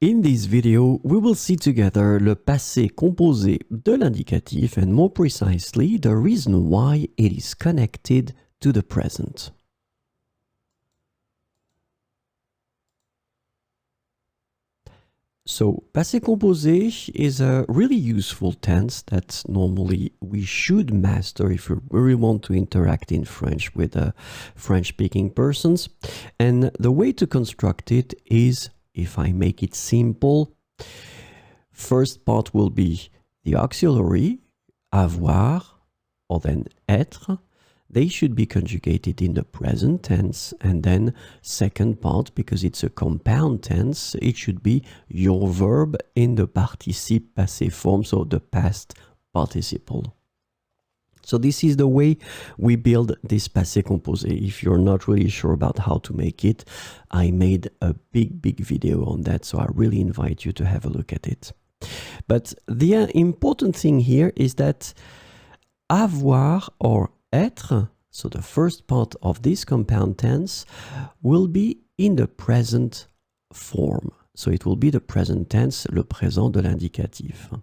In this video, we will see together le passé composé de l'indicatif and more precisely the reason why it is connected to the present. So, passé composé is a really useful tense that normally we should master if we really want to interact in French with French-speaking persons. And the way to construct it is, if I make it simple, first part will be the auxiliary, avoir, or then être. They should be conjugated in the present tense, and then second part, because it's a compound tense, it should be your verb in the participe passé form, so the past participle. So this is the way we build this passé composé. If you're not really sure about how to make it, I made a big video on that, so I really invite you to have a look at it. But the important thing here is that avoir or être, so the first part of this compound tense, will be in the present form. So it will be the present tense, le présent de l'indicatif.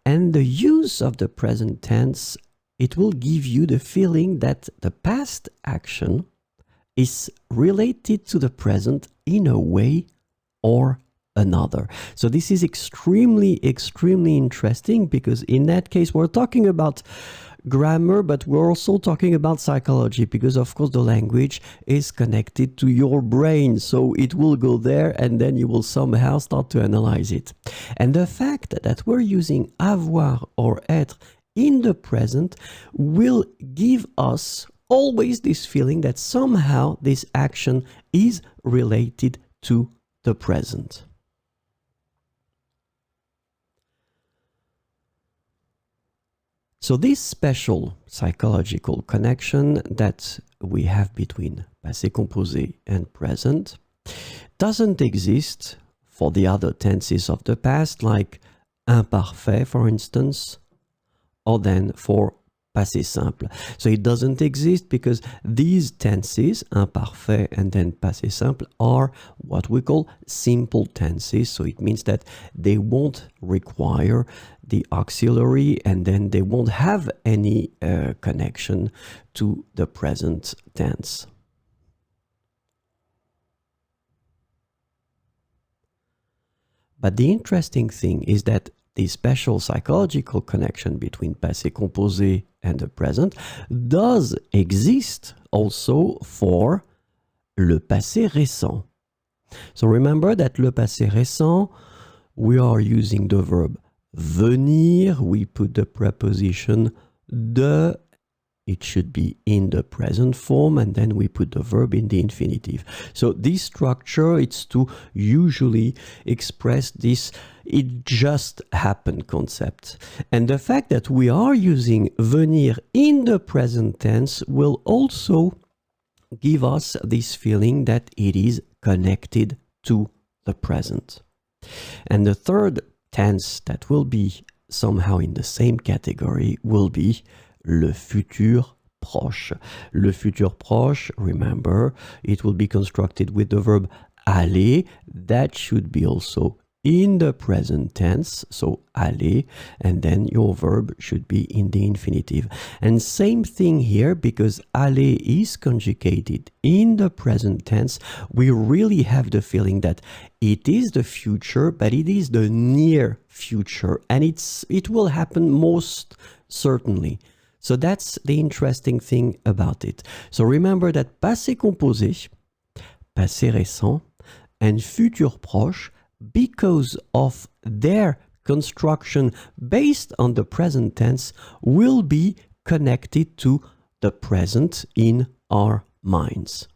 And the use of the present tense, it will give you the feeling that the past action is related to the present in a way or another. So this is extremely interesting, because in that case we're talking about grammar, but we're also talking about psychology, because of course the language is connected to your brain, so it will go there and then you will somehow start to analyze it. And the fact that we're using avoir or être in the present will give us always this feeling that somehow this action is related to the present. So this special psychological connection that we have between passé composé and present doesn't exist for the other tenses of the past, like imparfait, for instance, or then for passé simple. So it doesn't exist because these tenses, imparfait and then passé simple, are what we call simple tenses. So it means that they won't require the auxiliary, and then they won't have any connection to the present tense. But the interesting thing is that the special psychological connection between passé composé and the present does exist also for le passé récent. So remember that le passé récent, we are using the verb venir, we put the preposition de, it should be in the present form, and then we put the verb in the infinitive. So this structure, it's to usually express this it just happened concept. And the fact that we are using venir in the present tense will also give us this feeling that it is connected to the present. And the third tense that will be somehow in the same category will be le futur proche. Le futur proche, remember, it will be constructed with the verb aller. That should be also in the present tense, so aller, and then your verb should be in the infinitive. And same thing here, because aller is conjugated in the present tense, we really have the feeling that it is the future, but it is the near future, and it will happen most certainly. So that's the interesting thing about it. So remember that passé composé, passé récent, and futur proche, because of their construction based on the present tense, will be connected to the present in our minds.